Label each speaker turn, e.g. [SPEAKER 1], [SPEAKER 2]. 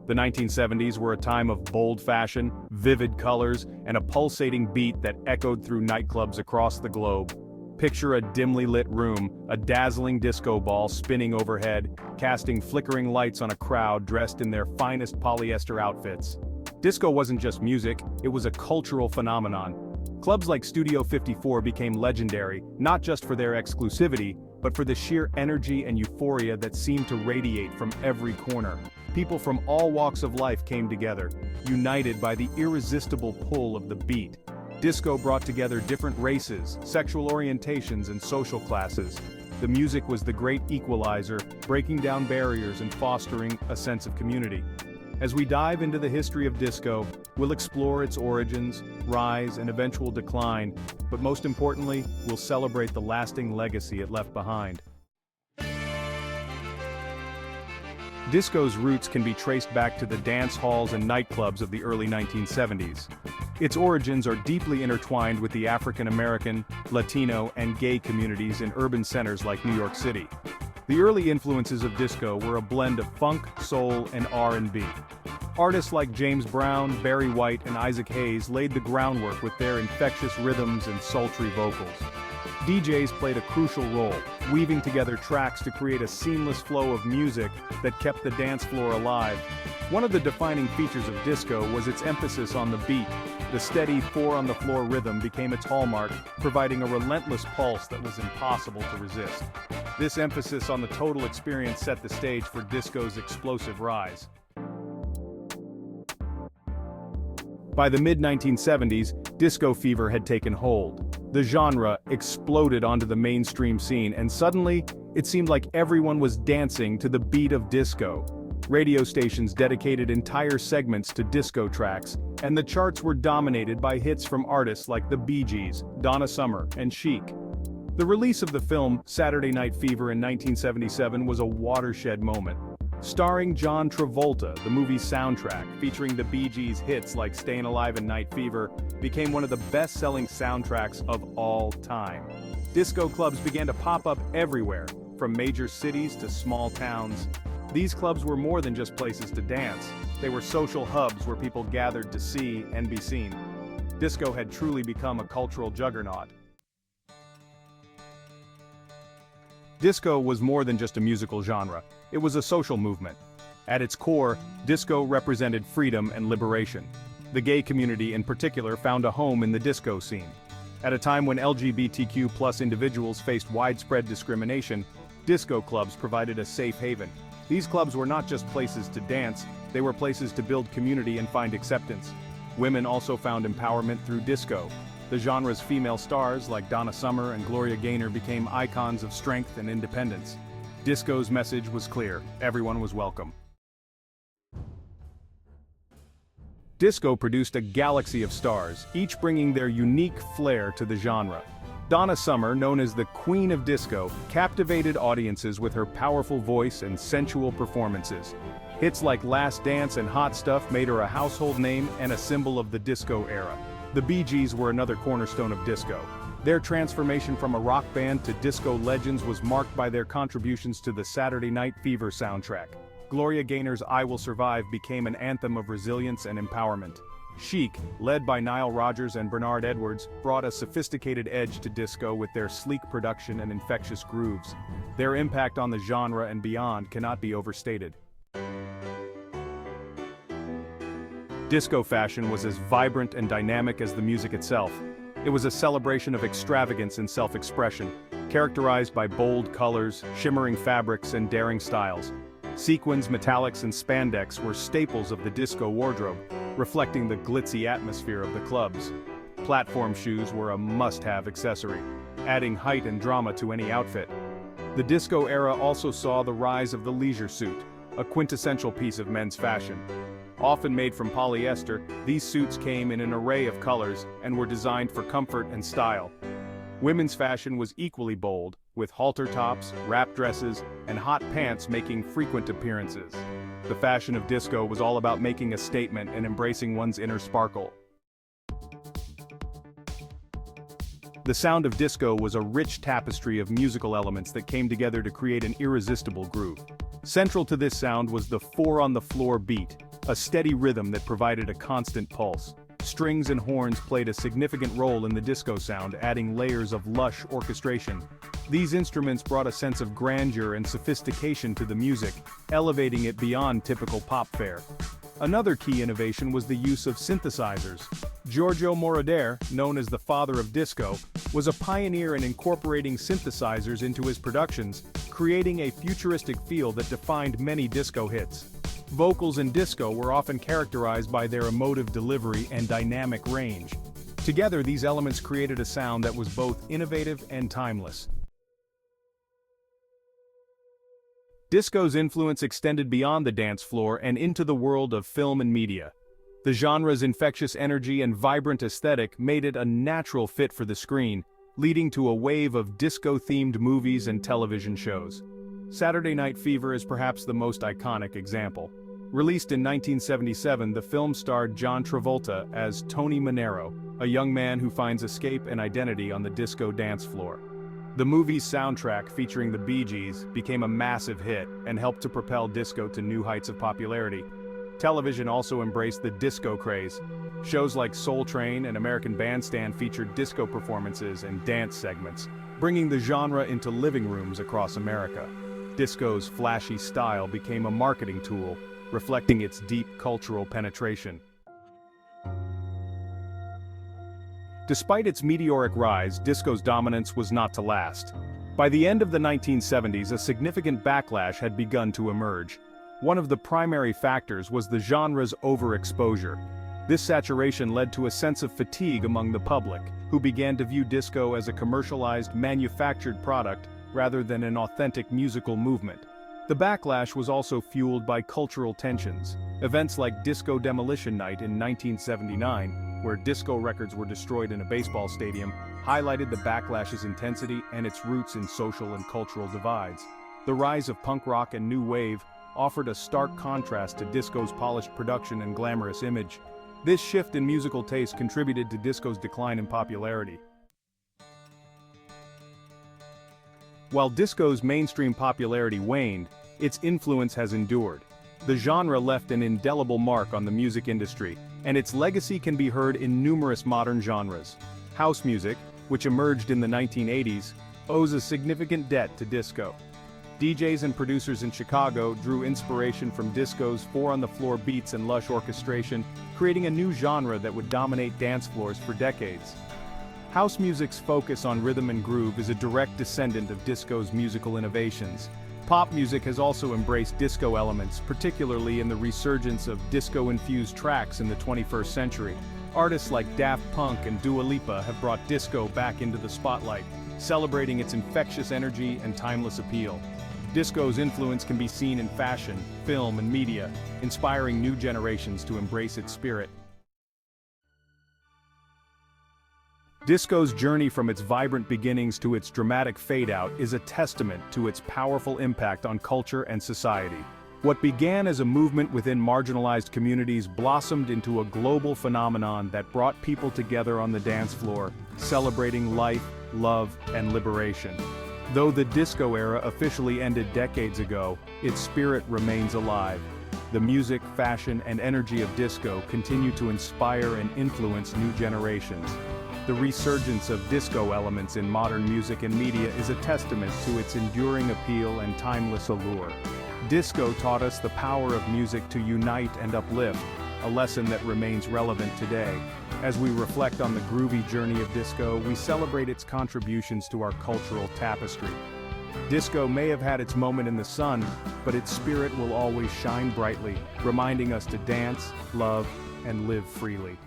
[SPEAKER 1] The 1970s were a time of bold fashion, vivid colors, and a pulsating beat that echoed through nightclubs across the globe. Picture a dimly lit room, a dazzling disco ball spinning overhead, casting flickering lights on a crowd dressed in their finest polyester outfits. Disco wasn't just music, it was a cultural phenomenon. Clubs like Studio 54 became legendary, not just for their exclusivity, but for the sheer energy and euphoria that seemed to radiate from every corner. People from all walks of life came together, united by the irresistible pull of the beat. Disco brought together different races, sexual orientations, and social classes. The music was the great equalizer, breaking down barriers and fostering a sense of community. As we dive into the history of disco, we'll explore its origins, rise, and eventual decline, but most importantly, we'll celebrate the lasting legacy it left behind. Disco's roots can be traced back to the dance halls and nightclubs of the early 1970s. Its origins are deeply intertwined with the African American, Latino, and gay communities in urban centers like New York City. The early influences of disco were a blend of funk, soul, and R&B. Artists like James Brown, Barry White, and Isaac Hayes laid the groundwork with their infectious rhythms and sultry vocals. DJs played a crucial role, weaving together tracks to create a seamless flow of music that kept the dance floor alive. One of the defining features of disco was its emphasis on the beat. The steady four-on-the-floor rhythm became its hallmark, providing a relentless pulse that was impossible to resist. This emphasis on the total experience set the stage for disco's explosive rise. By the mid-1970s, disco fever had taken hold. The genre exploded onto the mainstream scene, and suddenly, it seemed like everyone was dancing to the beat of disco. Radio stations dedicated entire segments to disco tracks, and the charts were dominated by hits from artists like the Bee Gees, Donna Summer, and Chic. The release of the film Saturday Night Fever in 1977 was a watershed moment. Starring John Travolta, the movie's soundtrack, featuring the Bee Gees' hits like Stayin' Alive and Night Fever, became one of the best-selling soundtracks of all time. Disco clubs began to pop up everywhere, from major cities to small towns. These clubs were more than just places to dance. They were social hubs where people gathered to see and be seen. Disco had truly become a cultural juggernaut. Disco was more than just a musical genre, it was a social movement. At its core, disco represented freedom and liberation. The gay community in particular found a home in the disco scene. At a time when LGBTQ+ individuals faced widespread discrimination, disco clubs provided a safe haven. These clubs were not just places to dance, they were places to build community and find acceptance. Women also found empowerment through disco. The genre's female stars like Donna Summer and Gloria Gaynor became icons of strength and independence. Disco's message was clear: everyone was welcome. Disco produced a galaxy of stars, each bringing their unique flair to the genre. Donna Summer, known as the Queen of Disco, captivated audiences with her powerful voice and sensual performances. Hits like Last Dance and Hot Stuff made her a household name and a symbol of the disco era. The Bee Gees were another cornerstone of disco. Their transformation from a rock band to disco legends was marked by their contributions to the Saturday Night Fever soundtrack. Gloria Gaynor's I Will Survive became an anthem of resilience and empowerment. Chic, led by Nile Rodgers and Bernard Edwards, brought a sophisticated edge to disco with their sleek production and infectious grooves. Their impact on the genre and beyond cannot be overstated. Disco fashion was as vibrant and dynamic as the music itself. It was a celebration of extravagance and self-expression, characterized by bold colors, shimmering fabrics, and daring styles. Sequins, metallics, and spandex were staples of the disco wardrobe, reflecting the glitzy atmosphere of the clubs. Platform shoes were a must-have accessory, adding height and drama to any outfit. The disco era also saw the rise of the leisure suit, a quintessential piece of men's fashion. Often made from polyester, these suits came in an array of colors and were designed for comfort and style. Women's fashion was equally bold, with halter tops, wrap dresses, and hot pants making frequent appearances. The fashion of disco was all about making a statement and embracing one's inner sparkle. The sound of disco was a rich tapestry of musical elements that came together to create an irresistible groove. Central to this sound was the four-on-the-floor beat, a steady rhythm that provided a constant pulse. Strings and horns played a significant role in the disco sound, adding layers of lush orchestration. These instruments brought a sense of grandeur and sophistication to the music, elevating it beyond typical pop fare. Another key innovation was the use of synthesizers. Giorgio Moroder, known as the father of disco, was a pioneer in incorporating synthesizers into his productions, creating a futuristic feel that defined many disco hits. Vocals in disco were often characterized by their emotive delivery and dynamic range. Together, these elements created a sound that was both innovative and timeless. Disco's influence extended beyond the dance floor and into the world of film and media. The genre's infectious energy and vibrant aesthetic made it a natural fit for the screen, leading to a wave of disco-themed movies and television shows. Saturday Night Fever is perhaps the most iconic example. Released in 1977, the film starred John Travolta as Tony Manero, a young man who finds escape and identity on the disco dance floor. The movie's soundtrack, featuring the Bee Gees, became a massive hit and helped to propel disco to new heights of popularity. Television also embraced the disco craze. Shows like Soul Train and American Bandstand featured disco performances and dance segments, bringing the genre into living rooms across America. Disco's flashy style became a marketing tool, reflecting its deep cultural penetration. Despite its meteoric rise, disco's dominance was not to last. By the end of the 1970s, a significant backlash had begun to emerge. One of the primary factors was the genre's overexposure. This saturation led to a sense of fatigue among the public, who began to view disco as a commercialized, manufactured product rather than an authentic musical movement. The backlash was also fueled by cultural tensions. Events like Disco Demolition Night in 1979, where disco records were destroyed in a baseball stadium, highlighted the backlash's intensity and its roots in social and cultural divides. The rise of punk rock and new wave offered a stark contrast to disco's polished production and glamorous image. This shift in musical taste contributed to disco's decline in popularity. While disco's mainstream popularity waned, its influence has endured. The genre left an indelible mark on the music industry, and its legacy can be heard in numerous modern genres. House music, which emerged in the 1980s, owes a significant debt to disco. DJs and producers in Chicago drew inspiration from disco's four-on-the-floor beats and lush orchestration, creating a new genre that would dominate dance floors for decades. House music's focus on rhythm and groove is a direct descendant of disco's musical innovations. Pop music has also embraced disco elements, particularly in the resurgence of disco-infused tracks in the 21st century. Artists like Daft Punk and Dua Lipa have brought disco back into the spotlight, celebrating its infectious energy and timeless appeal. Disco's influence can be seen in fashion, film, and media, inspiring new generations to embrace its spirit. Disco's journey from its vibrant beginnings to its dramatic fade-out is a testament to its powerful impact on culture and society. What began as a movement within marginalized communities blossomed into a global phenomenon that brought people together on the dance floor, celebrating life, love, and liberation. Though the disco era officially ended decades ago, its spirit remains alive. The music, fashion, and energy of disco continue to inspire and influence new generations. The resurgence of disco elements in modern music and media is a testament to its enduring appeal and timeless allure. Disco taught us the power of music to unite and uplift, a lesson that remains relevant today. As we reflect on the groovy journey of disco, we celebrate its contributions to our cultural tapestry. Disco may have had its moment in the sun, but its spirit will always shine brightly, reminding us to dance, love, and live freely.